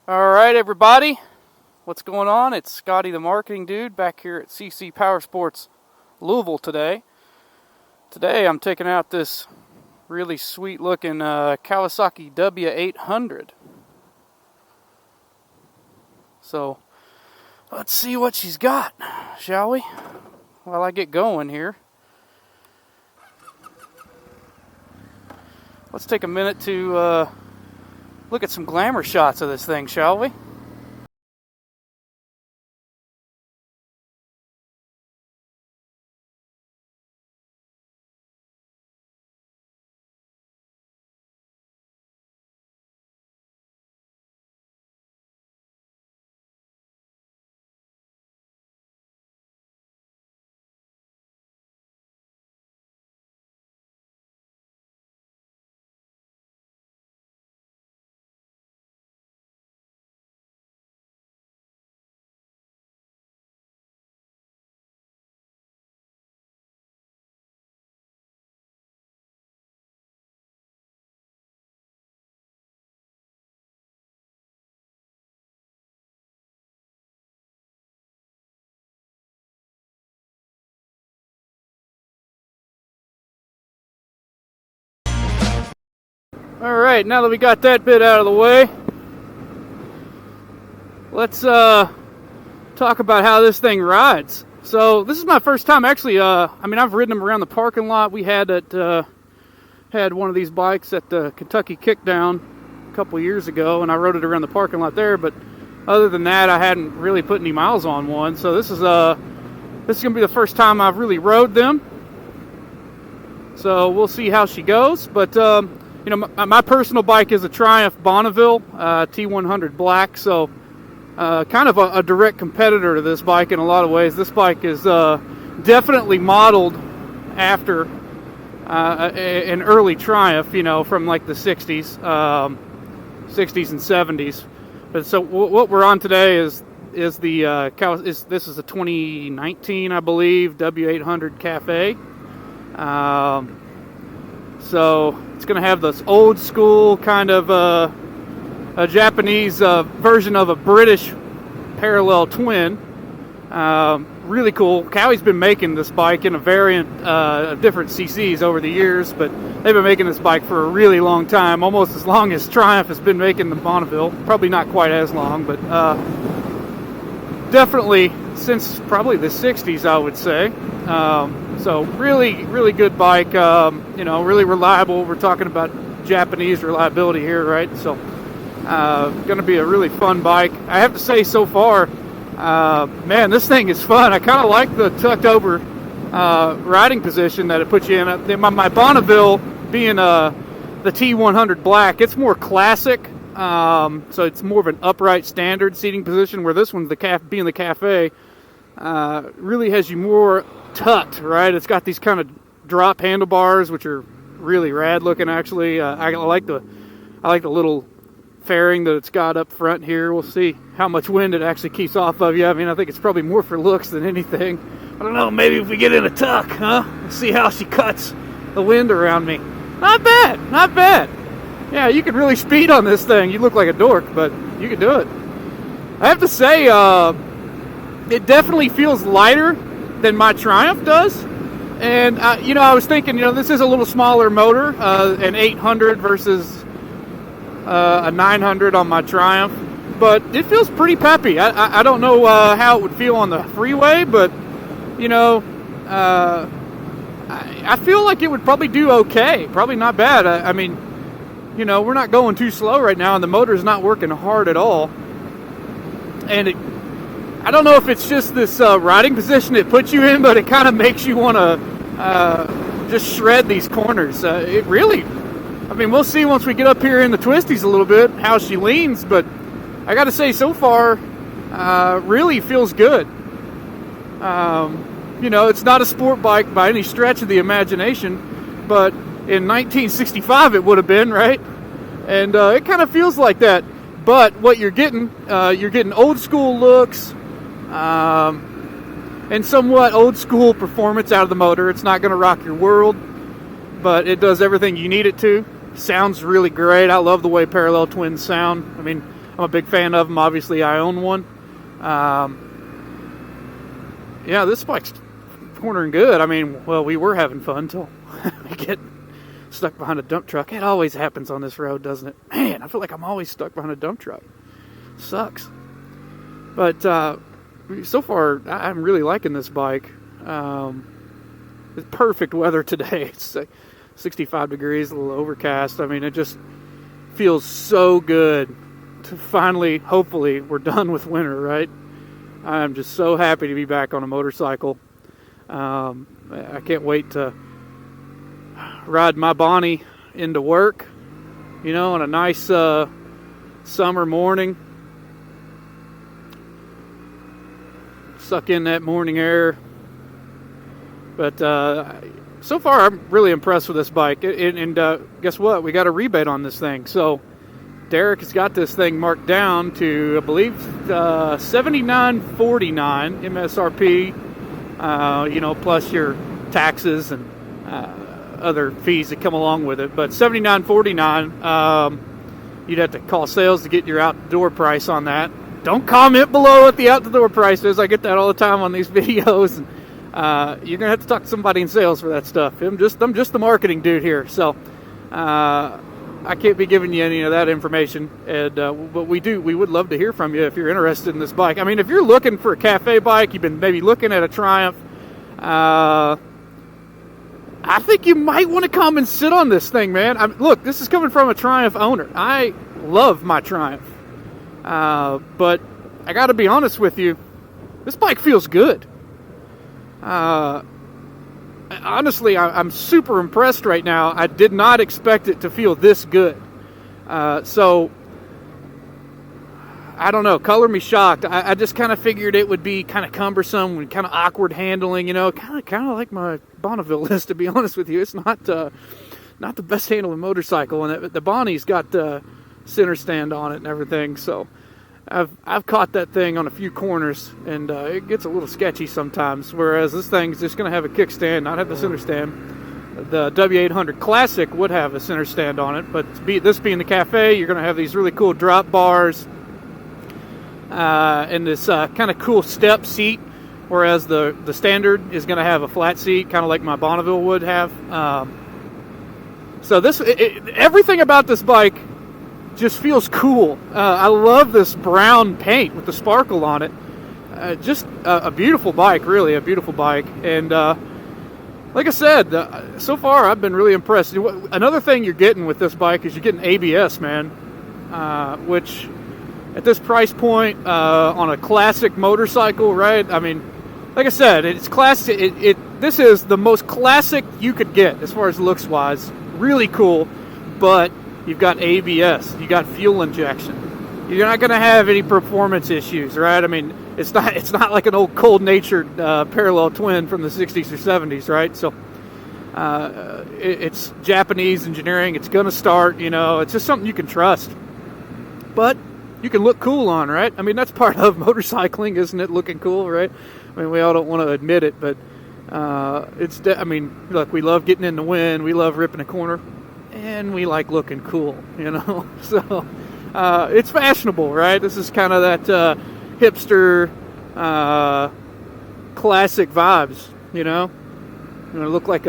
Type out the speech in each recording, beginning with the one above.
Alright everybody, what's going on? It's Scotty the marketing dude back here at CC Powersports Louisville today. Today I'm taking out this really sweet looking Kawasaki W800. So let's see what she's got, shall we? While I get going here. Let's take a minute to look at some glamour shots of this thing, shall we? Alright, now that we got that bit out of the way, let's talk about how this thing rides. So this is my first time actually, I've ridden them around the parking lot. We had one of these bikes at the Kentucky Kickdown a couple years ago, and I rode it around the parking lot there, but other than that I hadn't really put any miles on one. So this is going to be the first time I've really rode them. So we'll see how she goes, but you know, my personal bike is a Triumph Bonneville T100 Black, so kind of a direct competitor to this bike in a lot of ways. This bike is definitely modeled after an early Triumph, you know, from like the 60s and 70s. But so what we're on today is this is a 2019, I believe, W800 Cafe. So it's going to have this old school kind of a Japanese version of a British parallel twin. Really cool. Cowie's been making this bike in a variant of different CCs over the years, but they've been making this bike for a really long time, almost as long as Triumph has been making the Bonneville. Probably not quite as long, but definitely since probably the 60s, I would say. So really good bike, you know, really reliable. We're talking about Japanese reliability here, right? So going to be a really fun bike. I have to say, so far, man, this thing is fun. I kind of like the tucked over riding position that it puts you in. My Bonneville being the T100 Black, it's more classic, so it's more of an upright standard seating position, where this one's being the Cafe, really has you more tucked, right? It's got these kind of drop handlebars, which are really rad looking, actually. I like the little fairing that it's got up front here. We'll see how much wind it actually keeps off of you. I mean, I think it's probably more for looks than anything. I don't know, maybe if we get in a tuck, huh? We'll see how she cuts the wind around me. Not bad, not bad. Yeah, you can really speed on this thing. You look like a dork, but you can do it. I have to say, it definitely feels lighter than my Triumph does. And, you know, I was thinking, you know, this is a little smaller motor, an 800 versus a 900 on my Triumph. But it feels pretty peppy. I don't know how it would feel on the freeway, but, you know, I feel like it would probably do okay. Probably not bad. I mean, you know, we're not going too slow right now, and the motor's not working hard at all. And I don't know if it's just this riding position it puts you in, but it kind of makes you want to just shred these corners. It really, I mean, we'll see once we get up here in the twisties a little bit how she leans, but I got to say, so far, really feels good. You know, it's not a sport bike by any stretch of the imagination, but in 1965 it would have been, right? And it kind of feels like that. But what you're getting old school looks, and somewhat old school performance out of the motor. It's not going to rock your world, but it does everything you need it to. Sounds really great. I love the way parallel twins sound. I mean, I'm a big fan of them. Obviously, I own one. Yeah, this bike's cornering good. I mean, well, we were having fun until we get stuck behind a dump truck. It always happens on this road, doesn't it? Man, I feel like I'm always stuck behind a dump truck. Sucks. But so far, I'm really liking this bike. It's perfect weather today. It's like 65 degrees, a little overcast. I mean, it just feels so good to finally, hopefully, we're done with winter, right? I'm just so happy to be back on a motorcycle. I can't wait to ride my Bonnie into work, you know, on a nice summer morning. Suck in that morning air. But so far, I'm really impressed with this bike. And guess what? We got a rebate on this thing. So Derek has got this thing marked down to, I believe, $79.49 MSRP. You know, plus your taxes and other fees that come along with it. But $79.49. You'd have to call sales to get your out-the-door price on that. Don't comment below what the out-the-door price is. I get that all the time on these videos. And, you're gonna have to talk to somebody in sales for that stuff. I'm just the marketing dude here, so I can't be giving you any of that information. And but we would love to hear from you if you're interested in this bike. I mean, if you're looking for a cafe bike, you've been maybe looking at a Triumph. I think you might want to come and sit on this thing, man. Look, this is coming from a Triumph owner. I love my Triumph, but I got to be honest with you, this bike feels good. Honestly, I'm super impressed right now. I did not expect it to feel this good. So, I don't know. Color me shocked. I just kind of figured it would be kind of cumbersome and kind of awkward handling, you know. Kind of like my Bonneville is, to be honest with you. It's not the best handling motorcycle, and the Bonnie's got the center stand on it and everything. So, I've caught that thing on a few corners, and it gets a little sketchy sometimes, whereas this thing's just going to have a kickstand, not have the center stand. The W800 Classic would have a center stand on it, but this being the cafe, you're going to have these really cool drop bars and this kind of cool step seat, whereas the standard is going to have a flat seat, kind of like my Bonneville would have. So everything about this bike just feels cool. I love this brown paint with the sparkle on it. Just a beautiful bike, really, a beautiful bike. And like I said, so far I've been really impressed. Another thing you're getting with this bike is you're getting ABS, man, which at this price point on a classic motorcycle, right? I mean, like I said, it's classic. This is the most classic you could get as far as looks-wise. Really cool, but you've got ABS, you got fuel injection. You're not going to have any performance issues, right? I mean, it's not like an old cold-natured parallel twin from the 60s or 70s, right? So it's Japanese engineering. It's going to start, you know. It's just something you can trust. But you can look cool on, right? I mean, that's part of motorcycling, isn't it? Looking cool, right? I mean, we all don't want to admit it, but I mean, look, we love getting in the wind. We love ripping a corner. And we like looking cool, you know. So it's fashionable, right? This is kind of that hipster classic vibes, you know. You know, look like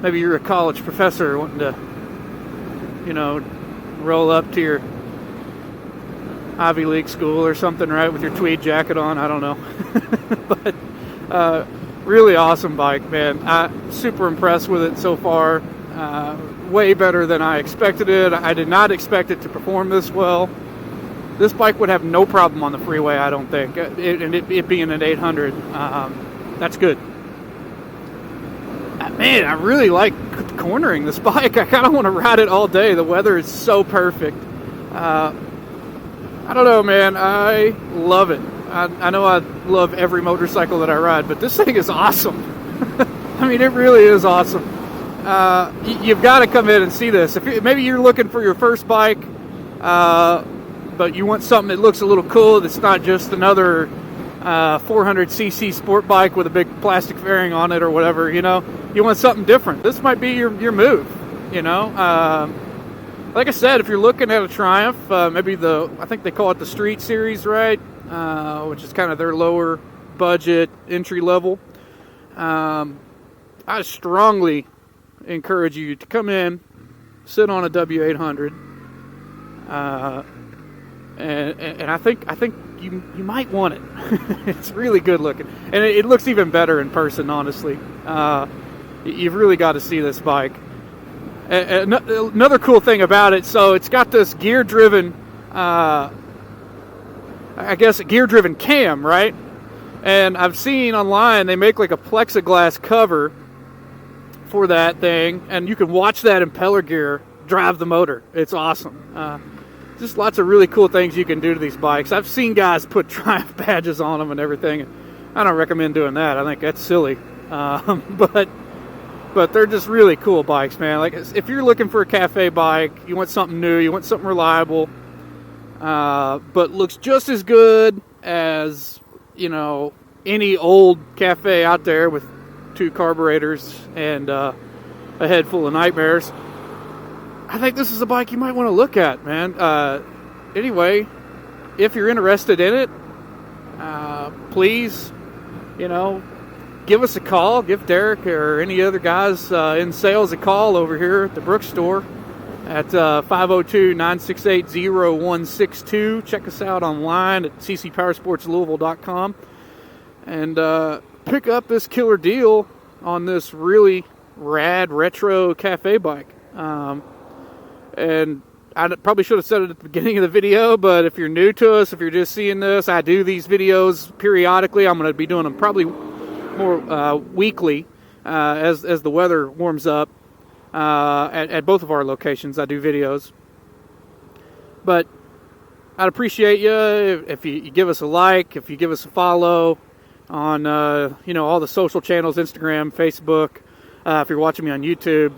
maybe you're a college professor wanting to, you know, roll up to your Ivy League school or something, right, with your tweed jacket on. I don't know. But really awesome bike, man. I'm super impressed with it so far. Way better than I expected it. I did not expect it to perform this well. This bike would have no problem on the freeway, I don't think. It being an 800, that's good. Man, I really like cornering this bike. I kind of want to ride it all day. The weather is so perfect. I don't know, man. I love it. I know I love every motorcycle that I ride, but this thing is awesome. I mean, it really is awesome. You've got to come in and see this. Maybe you're looking for your first bike, but you want something that looks a little cool, that's not just another 400cc sport bike with a big plastic fairing on it or whatever, you know. You want something different. This might be your move, you know. like I said, if you're looking at a Triumph, maybe I think they call it the Street Series, right? Which is kind of their lower budget entry level. I strongly encourage you to come in, sit on a W800, and I think you might want it. It's really good looking, and it looks even better in person. Honestly, you've really got to see this bike. Another cool thing about it, so it's got this gear-driven, I guess a gear-driven cam, right? And I've seen online they make like a plexiglass cover for that thing, and you can watch that impeller gear drive the motor. It's awesome. Just lots of really cool things you can do to these bikes. I've seen guys put Triumph badges on them and everything. I don't recommend doing that. I think that's silly. But they're just really cool bikes, man. Like, if you're looking for a cafe bike, you want something new, you want something reliable, but looks just as good as, you know, any old cafe out there with 2 carburetors and a head full of nightmares, I think this is a bike you might want to look at, man. Anyway, if you're interested in it, please, you know, give us a call. Give Derek or any other guys in sales a call over here at the Brooks store at 502-968-0162. Check us out online at ccpowersportslouisville.com and pick up this killer deal on this really rad retro cafe bike. And I probably should have said it at the beginning of the video, but if you're new to us, if you're just seeing this, I do these videos periodically. I'm going to be doing them probably more weekly as the weather warms up. At both of our locations, I do videos. But I'd appreciate you if you give us a like, if you give us a follow on you know, all the social channels, Instagram, Facebook. If you're watching me on YouTube,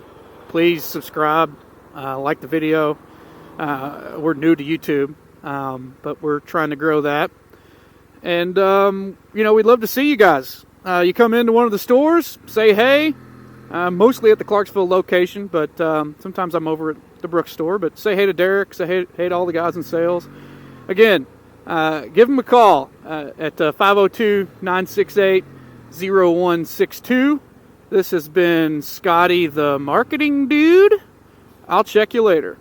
please subscribe, like the video. We're new to YouTube, but we're trying to grow that. And you know, we'd love to see you guys. You come into one of the stores, say hey. Mostly at the Clarksville location, but sometimes I'm over at the Brooks store. But say hey to Derek, say hey to all the guys in sales. Again, give them a call at 502-968-0162. This has been Scotty, the marketing dude. I'll check you later.